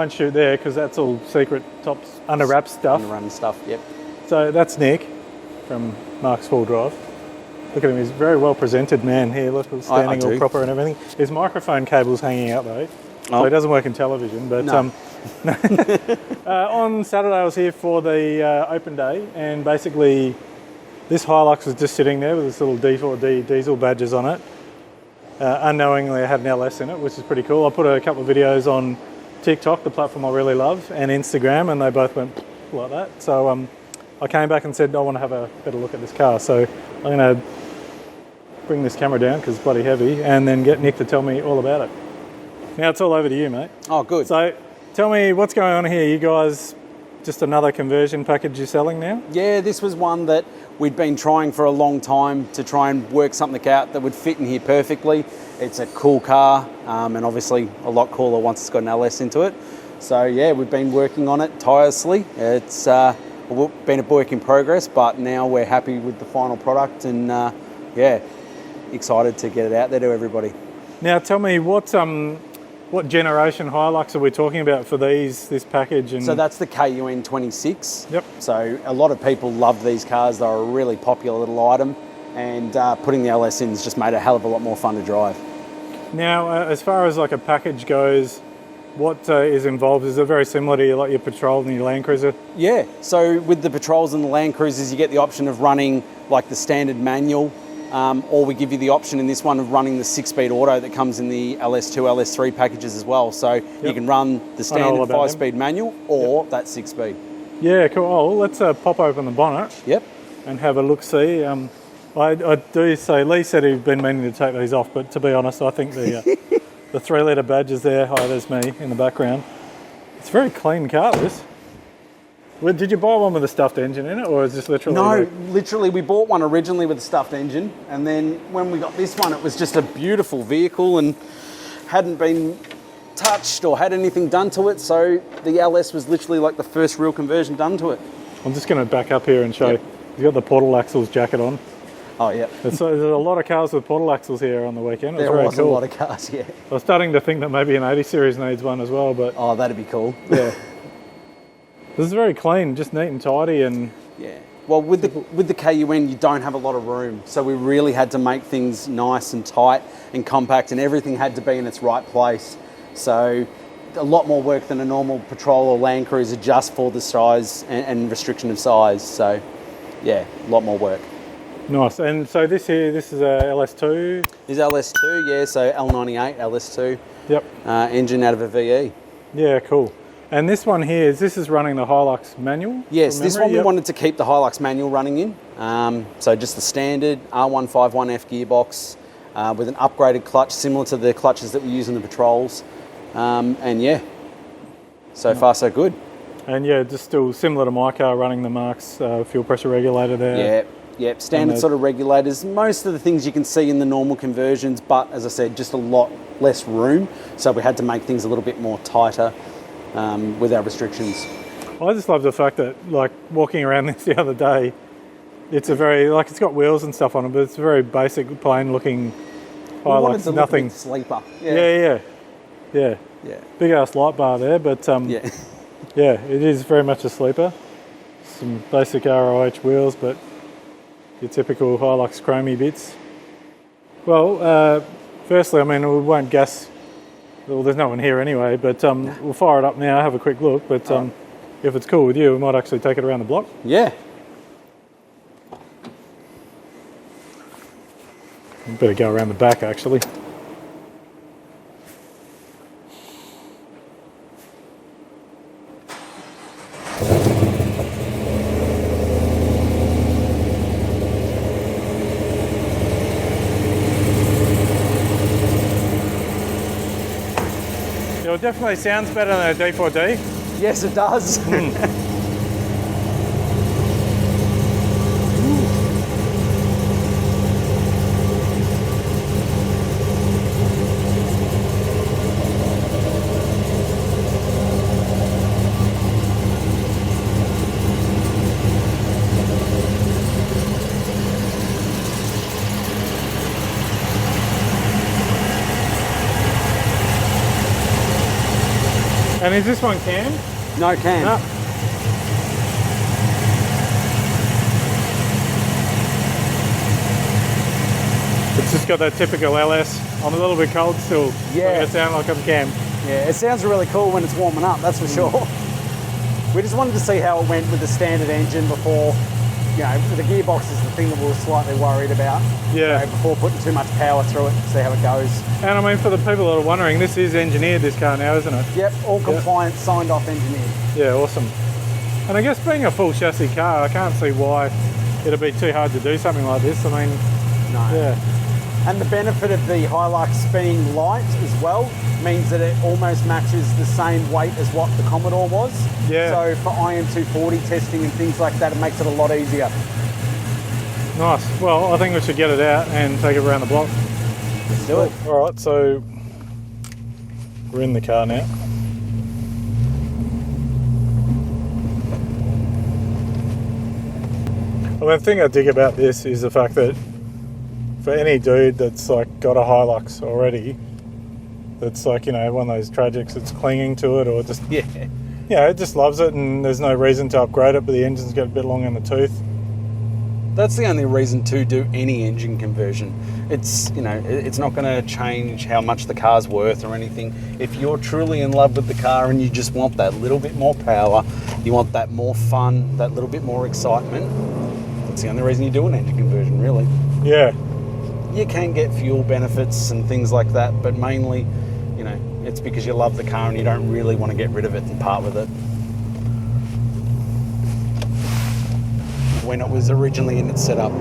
won't shoot there because that's all secret tops, under wrap stuff. Under run stuff, yep. So that's Nick from Mark's Full Drive. Look at him, he's a very well presented man here. Look, standing all proper and everything. His microphone cable's hanging out though, so he doesn't work in television. But no. On Saturday I was here for the open day, and basically this Hilux was just sitting there with this little D4D diesel badges on it. Unknowingly I had an LS in it, which is pretty cool. I put a couple of videos on TikTok, the platform I really love, and Instagram, and they both went like that. So I came back and said I want to have a better look at this car. So I'm going to bring this camera down because it's bloody heavy, and then get Nick to tell me all about it. Now it's all over to you, mate. Oh, good. So tell me what's going on here. You guys, just another conversion package you're selling now? Yeah, this was one that we'd been trying for a long time to try and work something out that would fit in here perfectly. It's a cool car, and obviously a lot cooler once it's got an LS into it. So yeah, we've been working on it tirelessly. It's been a work in progress, but now we're happy with the final product, and yeah, excited to get it out there to everybody. Now tell me what generation Hilux are we talking about for this package? And so that's the KUN 26. Yep. So a lot of people love these cars. They're a really popular little item, and putting the LS in has just made it a hell of a lot more fun to drive. Now, as far as like a package goes, what is involved? Is it very similar to like your Patrol and your Land Cruiser? Yeah, so with the Patrols and the Land Cruisers, you get the option of running like the standard manual, or we give you the option in this one of running the 6-speed auto that comes in the LS2, LS3 packages as well. So you can run the standard 5-speed manual or that 6-speed. Yeah, cool. Oh, well, let's pop open the bonnet. Yep. And have a look-see. I do say, Lee said he'd been meaning to take these off, but to be honest, I think the 3-litre badge is there. Hi, there's me in the background. It's a very clean car, this. Well, did you buy one with a stuffed engine in it, or is this literally... No, literally we bought one originally with a stuffed engine, and then when we got this one, it was just a beautiful vehicle and hadn't been touched or had anything done to it, so the LS was literally like the first real conversion done to it. I'm just going to back up here and show you. You've got the portal axles jacket on. Oh, yeah. There's a lot of cars with portal axles here on the weekend. There was a lot of cars, yeah. I was starting to think that maybe an 80 series needs one as well, but... Oh, that'd be cool. Yeah. This is very clean, just neat and tidy, and... Yeah. Well, with the KUN, you don't have a lot of room, so we really had to make things nice and tight and compact, and everything had to be in its right place. So a lot more work than a normal Patrol or Land Cruiser just for the size and restriction of size. So, yeah, a lot more work. Nice. And so this is a LS2? This is LS2, yeah, so L98 LS2. Yep. Engine out of a VE. Yeah, cool. And this one here, this is running the Hilux manual? Yes, this one we wanted to keep the Hilux manual running in. So just the standard R151F gearbox with an upgraded clutch similar to the clutches that we use in the Patrols. And yeah, so far so good. And yeah, just still similar to my car, running the Mark's fuel pressure regulator there. Yeah, standard sort of regulators. Most of the things you can see in the normal conversions, but as I said, just a lot less room. So we had to make things a little bit more tighter with our restrictions. I just love the fact that, like, walking around this the other day, it's a very, like, it's got wheels and stuff on it, but it's a very basic, plain looking Hilux. Nothing. Sleeper. Yeah. Big ass light bar there, but yeah, it is very much a sleeper. Some basic ROH wheels, but your typical Hilux chromey bits. Well, firstly, I mean, we won't gas. Well, there's no one here anyway, but we'll fire it up now, have a quick look. But if it's cool with you, we might actually take it around the block. Yeah. We better go around the back, actually. It definitely sounds better than a D4D. Yes, it does. And is this one cam? No cam. No. It's just got that typical LS. I'm a little bit cold still. Yeah. It sound like I'm cam. Yeah, it sounds really cool when it's warming up, that's for sure. We just wanted to see how it went with the standard engine before, you know, the gearbox is the thing that we were slightly worried about. Yeah. So before putting too much power through it, see how it goes. And I mean, for the people that are wondering, this is engineered, this car now, isn't it? Yep, all compliant, signed off engineered. Yeah, awesome. And I guess being a full chassis car, I can't see why it'd be too hard to do something like this. I mean, No. yeah. And the benefit of the Hilux being light as well means that it almost matches the same weight as what the Commodore was. Yeah. So for IM240 testing and things like that, it makes it a lot easier. Nice. Well, I think we should get it out and take it around the block. Let's do it. All right, so we're in the car now. Well, the thing I dig about this is the fact that for any dude that's like got a Hilux already, that's like, you know, one of those tragics that's clinging to it or just, Yeah. yeah, it just loves it and there's no reason to upgrade it, but the engine's got a bit long in the tooth. That's the only reason to do any engine conversion. It's, you know, it's not going to change how much the car's worth or anything. If you're truly in love with the car and you just want that little bit more power, you want that more fun, that little bit more excitement, that's the only reason you do an engine conversion, really. Yeah. You can get fuel benefits and things like that, but mainly, you know, it's because you love the car and you don't really want to get rid of it and part with it. When it was originally in its setup.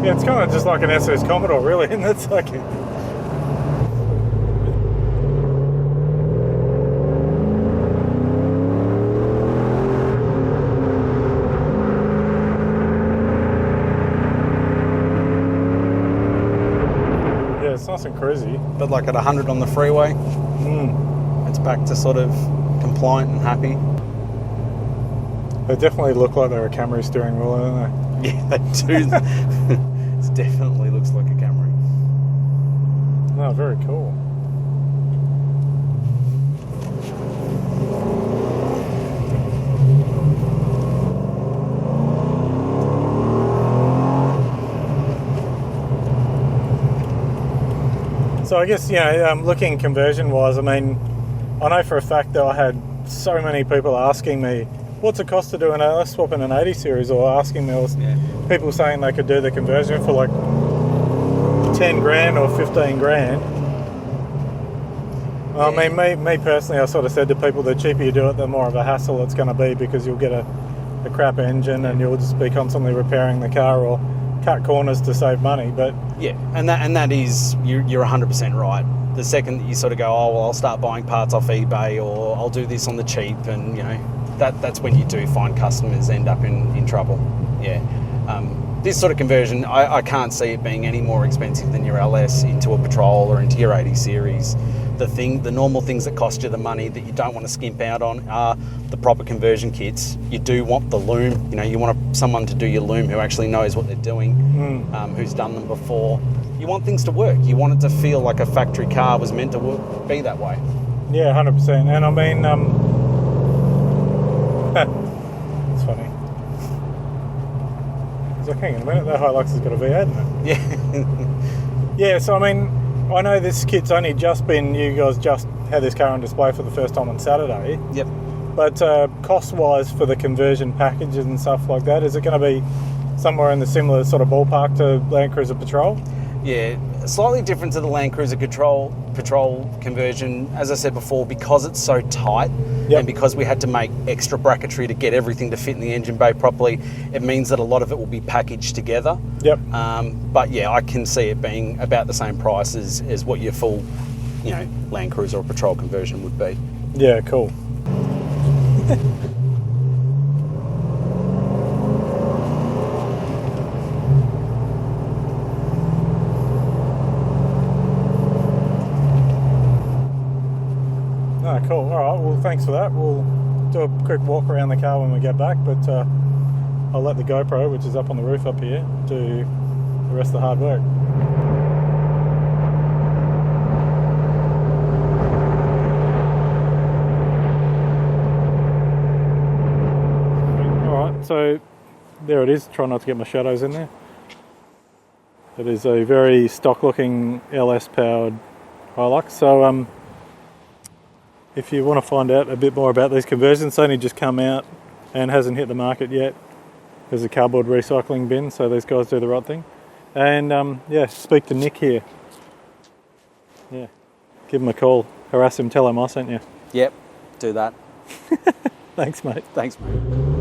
Yeah, it's kind of just like an SS Commodore, really, and that's like it. Yeah, it's nice and cruisy. But like at 100 on the freeway, it's back to sort of compliant and happy. They definitely look like they're a Camry steering wheel, don't they? Yeah, they do. It definitely looks like a Camry. No, very cool. So I guess, you know, looking conversion-wise, I mean, I know for a fact that I had so many people asking me, what's it cost to do an LS swap in an 80 series, or asking me, or people saying they could do the conversion for like 10 grand or 15 grand. I mean, me personally, I sort of said to people, the cheaper you do it, the more of a hassle it's going to be, because you'll get a crap engine and you'll just be constantly repairing the car or cut corners to save money. But yeah, and that is, you're 100% right. The second that you sort of go, oh well, I'll start buying parts off eBay, or I'll do this on the cheap, and you know, that's when you do find customers end up in trouble. Yeah. This sort of conversion, I can't see it being any more expensive than your LS into a Patrol or into your 80 series. The normal things that cost you the money that you don't want to skimp out on are the proper conversion kits. You do want the loom, you know, you want someone to do your loom who actually knows what they're doing, who's done them before. You want things to work. You want it to feel like a factory car was meant to be that way. yeah, 100%. And I mean, it's funny. It's like, hang on a minute, that Hilux has got a V8 in it. Yeah. Yeah, so I mean, I know this kit's only just been, you guys just had this car on display for the first time on Saturday. Yep. But cost-wise for the conversion packages and stuff like that, is it going to be somewhere in the similar sort of ballpark to Land Cruiser Patrol? Yeah, slightly different to the Land Cruiser Patrol conversion, as I said before, because it's so tight, and because we had to make extra bracketry to get everything to fit in the engine bay properly, it means that a lot of it will be packaged together. Yep. But yeah, I can see it being about the same price as what your full, you know, Land Cruiser or Patrol conversion would be. Yeah, cool. Cool. All right. Well, thanks for that. We'll do a quick walk around the car when we get back, but I'll let the GoPro, which is up on the roof up here, do the rest of the hard work. All right. So there it is. Try not to get my shadows in there. It is a very stock-looking LS-powered Hilux. So if you want to find out a bit more about these conversions, it's only just come out and hasn't hit the market yet. There's a cardboard recycling bin, so these guys do the right thing. And yeah, speak to Nick here. Yeah, give him a call, harass him, tell him I sent you. Yep, do that. Thanks, mate. Thanks, mate.